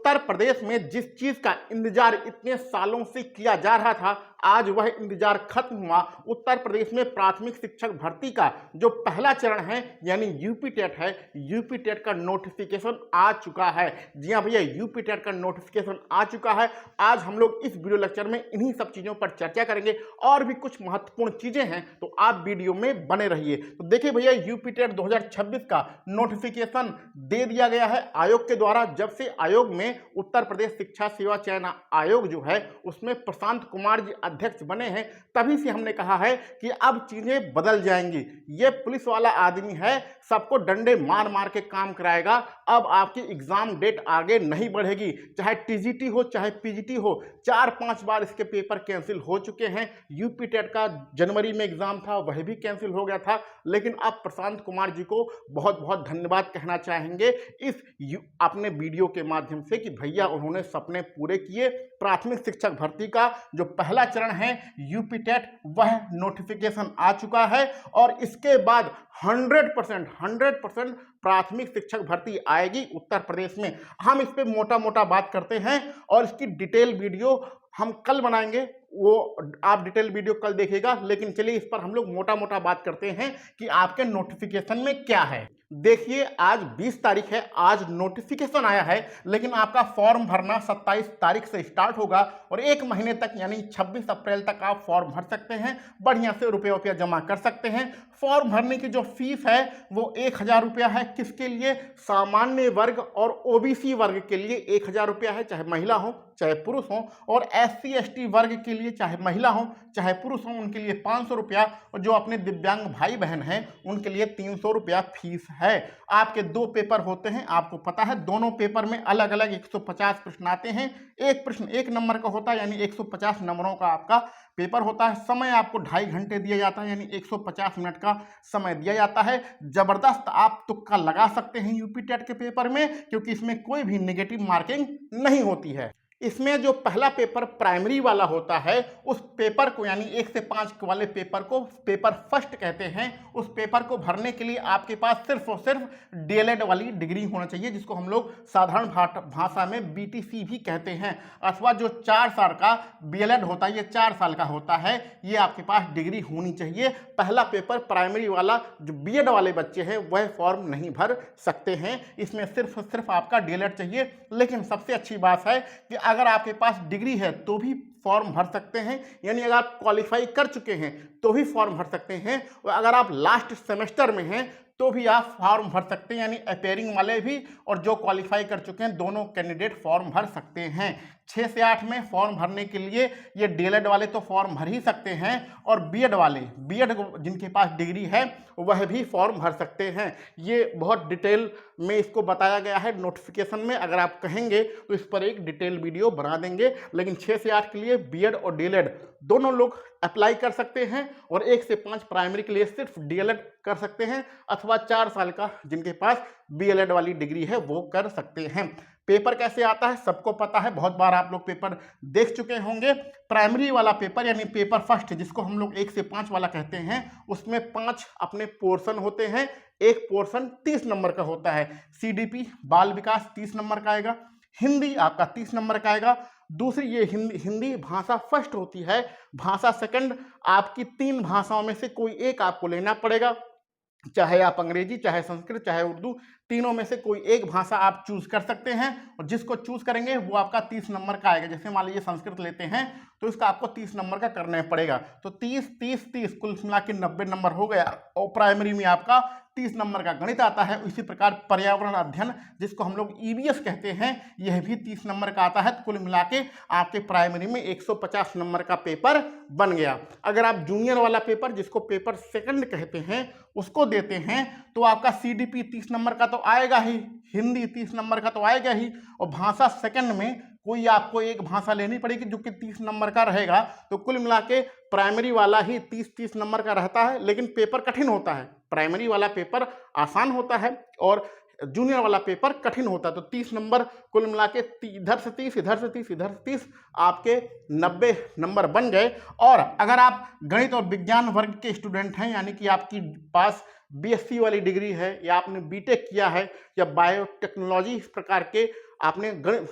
उत्तर प्रदेश में जिस चीज का इंतजार इतने सालों से किया जा रहा था, आज वह इंतजार खत्म हुआ। उत्तर प्रदेश में प्राथमिक शिक्षक भर्ती का जो पहला चरण है यानी यूपी टेट है, यूपी टेट का नोटिफिकेशन आ चुका है। जी हाँ भैया, यूपी टेट का नोटिफिकेशन आ चुका है। आज हम लोग इस वीडियो लेक्चर में इन्हीं सब चीजों पर चर्चा करेंगे और भी कुछ महत्वपूर्ण चीजें हैं, तो आप वीडियो में बने रहिए। तो देखिए भैया, यूपी टेट 2026 का नोटिफिकेशन दे दिया गया है आयोग के द्वारा। जब से आयोग में उत्तर प्रदेश शिक्षा सेवा चयन आयोग जो है उसमें प्रशांत कुमार जी अध्यक्ष बने हैं, तभी से हमने कहा है कि अब चीजें बदल जाएंगी। ये पुलिस वाला आदमी है, सबको डंडे मार मार के काम कराएगा। अब आपकी एग्जाम डेट आगे नहीं बढ़ेगी, चाहे टीजीटी हो चाहे पीजीटी हो। 4-5 बार इसके पेपर कैंसिल हो चुके हैं। यूपी टेट का जनवरी में एग्जाम था, वह भी कैंसिल हो गया था। लेकिन अब प्रशांत कुमार जी को बहुत बहुत धन्यवाद कहना चाहेंगे इस अपने वीडियो के माध्यम से कि भैया उन्होंने सपने पूरे किए। प्राथमिक शिक्षक भर्ती का जो पहला चरण है यूपी टेट, वह नोटिफिकेशन आ चुका है और इसके बाद 100% प्राथमिक शिक्षक भर्ती आएगी उत्तर प्रदेश में। हम इस पे मोटा मोटा बात करते हैं और इसकी डिटेल वीडियो हम कल बनाएंगे, वो आप डिटेल वीडियो कल देखिएगा। लेकिन चलिए इस पर हम लोग मोटा मोटा बात करते हैं कि आपके नोटिफिकेशन में क्या है। देखिए, आज 20 तारीख है, आज नोटिफिकेशन आया है, लेकिन आपका फॉर्म भरना 27 तारीख से स्टार्ट होगा और 1 महीने तक यानी 26 अप्रैल तक आप फॉर्म भर सकते हैं। बढ़िया से रुपया जमा कर सकते हैं। फॉर्म भरने की जो फीस है वो 1000 रुपया है। किसके लिए? सामान्य वर्ग और ओबीसी वर्ग के लिए 1000 रुपया है, चाहे महिला हो चाहे पुरुष हो। और SC ST वर्ग के लिए चाहे महिला हो चाहे पुरुष हो, उनके लिए 500 रुपया। और जो अपने दिव्यांग भाई बहन हैं उनके लिए 300 रुपया फीस है। आपके 2 पेपर होते हैं, आपको पता है। दोनों पेपर में अलग अलग 150 प्रश्न आते हैं। एक प्रश्न 1 नंबर का होता है, यानी 150 नंबरों का आपका पेपर होता है। समय आपको 2.5 घंटे दिया जाता है, यानी 150 मिनट का समय दिया जाता है। जबरदस्त आप तुक्का लगा सकते हैं यूपी टेट के पेपर में, क्योंकि इसमें कोई भी नेगेटिव मार्किंग नहीं होती है। इसमें जो पहला पेपर प्राइमरी वाला होता है, उस पेपर को यानी 1 से 5 वाले पेपर को पेपर फर्स्ट कहते हैं। उस पेपर को भरने के लिए आपके पास सिर्फ और सिर्फ डीएलएड वाली डिग्री होना चाहिए, जिसको हम लोग साधारण भाषा में बीटीसी भी कहते हैं। अथवा जो 4 साल का बीएलएड होता है, ये 4 साल का होता है, ये आपके पास डिग्री होनी चाहिए। पहला पेपर प्राइमरी वाला जो बीएड वाले बच्चे हैं वह फॉर्म नहीं भर सकते हैं। इसमें सिर्फ और सिर्फ आपका डीएलएड चाहिए। लेकिन सबसे अच्छी बात है कि अगर आपके पास डिग्री है तो भी फॉर्म भर सकते हैं, यानी अगर आप क्वालिफाई कर चुके हैं तो भी फॉर्म भर सकते हैं। और अगर आप लास्ट सेमेस्टर में हैं तो भी आप फॉर्म भर सकते हैं, यानी अपेयरिंग वाले भी और जो क्वालिफाई कर चुके हैं दोनों कैंडिडेट फॉर्म भर सकते हैं। 6 से 8 में फॉर्म भरने के लिए ये डीएलएड वाले तो फॉर्म भर ही सकते हैं, और बीएड वाले, बीएड जिनके पास डिग्री है वह भी फॉर्म भर सकते हैं। ये बहुत डिटेल में इसको बताया गया है नोटिफिकेशन में। अगर आप कहेंगे तो इस पर एक डिटेल वीडियो बना देंगे। लेकिन 6 से 8 के लिए बीएड और डीएलएड दोनों लोग अप्लाई कर सकते हैं, और 1 से 5 प्राइमरी के लिए सिर्फ डीएलएड कर सकते हैं, अथवा 4 साल का जिनके पास बीएलएड वाली डिग्री है वो कर सकते हैं। पेपर कैसे आता है सबको पता है, बहुत बार आप लोग पेपर देख चुके होंगे। प्राइमरी वाला पेपर यानी पेपर फर्स्ट, जिसको हम लोग 1 से 5 वाला कहते हैं, उसमें 5 अपने पोर्शन होते हैं। एक पोर्शन 30 नंबर का होता है। सीडीपी बाल विकास 30 नंबर का आएगा। हिंदी आपका 30 नंबर का आएगा। दूसरी ये हिंदी भाषा फर्स्ट होती है। भाषा सेकंड, आपकी 3 भाषाओं में से कोई एक आपको लेना पड़ेगा, चाहे आप अंग्रेजी चाहे संस्कृत चाहे उर्दू, तीनों में से कोई एक भाषा आप चूज कर सकते हैं। और जिसको चूज करेंगे वो आपका 30 नंबर का आएगा। जैसे मान लीजिए संस्कृत लेते हैं तो इसका आपको 30 नंबर का करना पड़ेगा। तो 30 कुल मिला के 90 नंबर हो गया। और प्राइमरी में आपका 30 नंबर का गणित आता है। इसी प्रकार पर्यावरण अध्ययन, जिसको हम लोग ईवीएस कहते हैं, यह भी 30 नंबर का आता है। तो कुल मिला के आपके प्राइमरी में 150 नंबर का पेपर बन गया। अगर आप जूनियर वाला पेपर, जिसको पेपर सेकंड कहते हैं, उसको देते हैं तो आपका सीडीपी 30 नंबर का तो आएगा ही, हिंदी 30 नंबर का तो आएगा ही, और भाषा सेकंड में कोई आपको एक भाषा लेनी पड़ेगी जो कि 30 नंबर का रहेगा। तो कुल मिला के प्राइमरी वाला ही 30 नंबर का रहता है, लेकिन पेपर कठिन होता है। प्राइमरी वाला पेपर आसान होता है और जूनियर वाला पेपर कठिन होता है। तो 30 नंबर कुल मिला के इधर से 30 इधर से 30 इधर से 30, आपके 90 नंबर बन गए। और अगर आप गणित और विज्ञान वर्ग के स्टूडेंट हैं, यानी कि आपकी पास बीएससी वाली डिग्री है, या आपने बीटेक किया है, या बायोटेक्नोलॉजी इस प्रकार के आपने गणित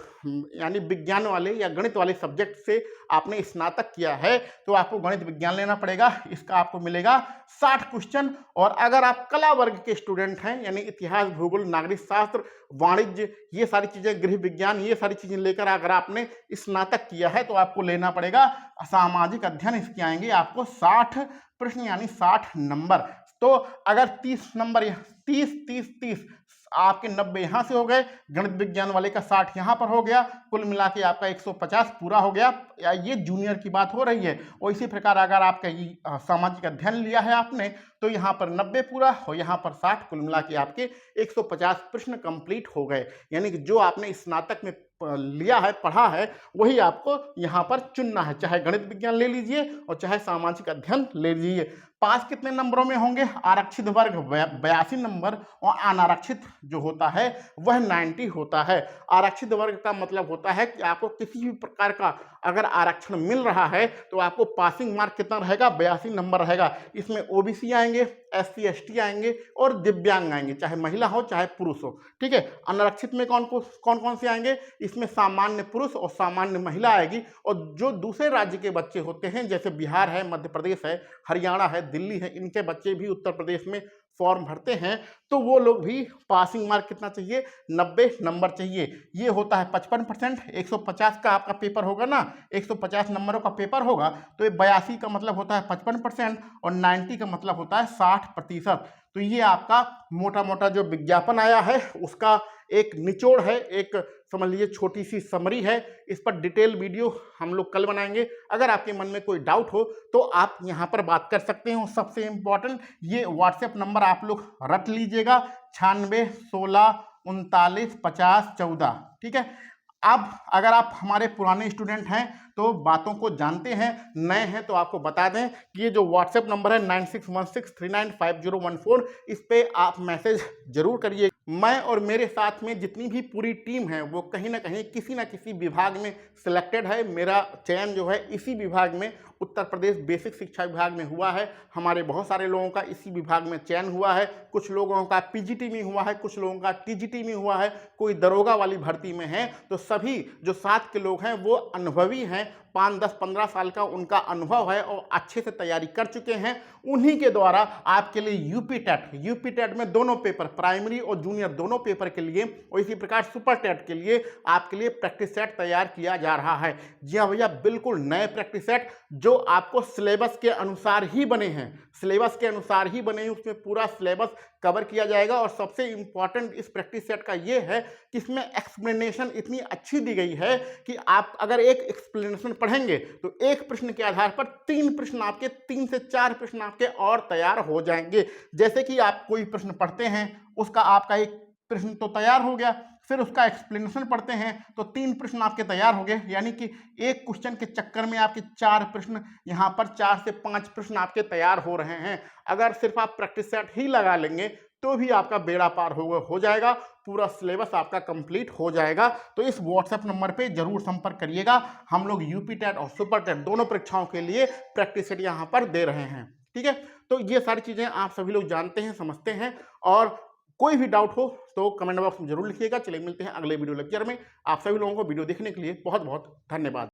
यानी विज्ञान वाले या गणित वाले सब्जेक्ट से आपने स्नातक किया है तो आपको गणित विज्ञान लेना पड़ेगा। इसका आपको मिलेगा 60 क्वेश्चन। और अगर आप कला वर्ग के स्टूडेंट हैं यानी इतिहास, भूगोल, नागरिक शास्त्र, वाणिज्य, ये सारी चीजें, गृह विज्ञान, ये सारी चीजें लेकर अगर आपने स्नातक किया है तो आपको लेना पड़ेगा सामाजिक अध्ययन। इसके आएंगे आपको 60 प्रश्न यानी 60 नंबर। तो अगर 30 नंबर 30 आपके 90 यहां से हो गए, गणित विज्ञान वाले का 60 यहां पर हो गया, कुल मिला के आपका 150 पूरा हो गया। या ये जूनियर की बात हो रही है। और इसी प्रकार अगर आपका सामाजिक अध्ययन लिया है आपने तो यहाँ पर 90 पूरा और यहाँ पर 60, कुल मिला के आपके 150 प्रश्न कंप्लीट हो गए। यानी कि जो आपने स्नातक में लिया है, पढ़ा है, वही आपको यहाँ पर चुनना है। चाहे गणित विज्ञान ले लीजिए और चाहे सामाजिक अध्ययन ले लीजिए। पास कितने नंबरों में होंगे? आरक्षित वर्ग 82 नंबर और अनारक्षित जो होता है वह 90 होता है। आरक्षित वर्ग का मतलब होता है कि आपको किसी भी प्रकार का अगर आरक्षण मिल रहा है तो आपको पासिंग मार्क कितना रहेगा? 82 नंबर रहेगा। इसमें ओबीसी आएंगे, SC ST आएंगे और दिव्यांग आएंगे, चाहे महिला हो चाहे पुरुष हो। ठीक है। अनारक्षित में कौन कौन से आएंगे? इसमें सामान्य पुरुष और सामान्य महिला आएगी। और जो दूसरे राज्य के बच्चे होते हैं जैसे बिहार है, मध्य प्रदेश है, हरियाणा है, दिल्ली है, इनके बच्चे भी उत्तर प्रदेश में फॉर्म भरते हैं तो वो लोग भी पासिंग मार्क कितना चाहिए? 90 नंबर चाहिए। ये होता है 55%। 150 का आपका पेपर होगा ना, 150 नंबरों का पेपर होगा तो ये 82 का मतलब होता है 55% और 90 का मतलब होता है 60%। तो ये आपका मोटा मोटा जो विज्ञापन आया है उसका एक निचोड़ है, एक समझ लीजिए छोटी सी समरी है। इस पर डिटेल वीडियो हम लोग कल बनाएंगे। अगर आपके मन में कोई डाउट हो तो आप यहाँ पर बात कर सकते हो। सबसे इम्पोर्टेंट ये व्हाट्सएप नंबर आप लोग रट लीजिएगा, 96 16 39 50 14। ठीक है। अब अगर आप हमारे पुराने स्टूडेंट हैं तो बातों को जानते हैं, नए हैं तो आपको बता दें कि ये जो व्हाट्सएप नंबर है 9616395014, इस पे आप मैसेज जरूर करिए। मैं और मेरे साथ में जितनी भी पूरी टीम है वो कहीं ना कहीं किसी ना किसी विभाग में सिलेक्टेड है। मेरा चयन जो है इसी विभाग में, उत्तर प्रदेश बेसिक शिक्षा विभाग में हुआ है। हमारे बहुत सारे लोगों का इसी विभाग में चयन हुआ है। कुछ लोगों का पीजीटी में हुआ है, कुछ लोगों का टीजीटी में हुआ है, कोई दरोगा वाली भर्ती में है। तो सभी जो साथ के लोग हैं वो अनुभवी हैं, 5, 10, 15 साल का उनका अनुभव है और अच्छे से तैयारी कर चुके हैं। उन्हीं के द्वारा आपके लिए यूपी टेट में दोनों पेपर, प्राइमरी और जूनियर दोनों पेपर के लिए और इसी प्रकार सुपर टेट के लिए आपके लिए प्रैक्टिस सेट तैयार किया जा रहा है। जी हाँ भैया, बिल्कुल नए प्रैक्टिस सेट जो आपको सिलेबस के अनुसार ही बने हैं, सिलेबस के अनुसार ही बने हैं। उसमें पूरा सिलेबस कवर किया जाएगा। और सबसे इंपॉर्टेंट इस प्रैक्टिस सेट का ये है कि इसमें एक्सप्लेनेशन इतनी अच्छी दी गई है कि आप अगर एक एक्सप्लेनेशन पढ़ेंगे तो एक प्रश्न के आधार पर 3 प्रश्न आपके, 3 से 4 प्रश्न आपके और तैयार हो जाएंगे। जैसे कि आप कोई प्रश्न पढ़ते हैं, उसका आपका एक प्रश्न तो तैयार हो गया, फिर उसका एक्सप्लेनेशन पढ़ते हैं तो 3 प्रश्न आपके तैयार हो गए। यानी कि एक क्वेश्चन के चक्कर में आपके 4 प्रश्न, यहाँ पर 4 से 5 प्रश्न आपके तैयार हो रहे हैं। अगर सिर्फ आप प्रैक्टिस सेट ही लगा लेंगे तो भी आपका बेड़ा पार हो जाएगा, पूरा सिलेबस आपका कंप्लीट हो जाएगा। तो इस व्हाट्सएप नंबर पे जरूर संपर्क करिएगा। हम लोग यूपी टेट और सुपर टेट दोनों परीक्षाओं के लिए प्रैक्टिस सेट यहाँ पर दे रहे हैं। ठीक है। तो ये सारी चीजें आप सभी लोग जानते हैं, समझते हैं। और कोई भी डाउट हो तो कमेंट बॉक्स में जरूर लिखिएगा। चलिए मिलते हैं अगले वीडियो लेक्चर में। आप सभी लोगों को वीडियो देखने के लिए बहुत बहुत धन्यवाद।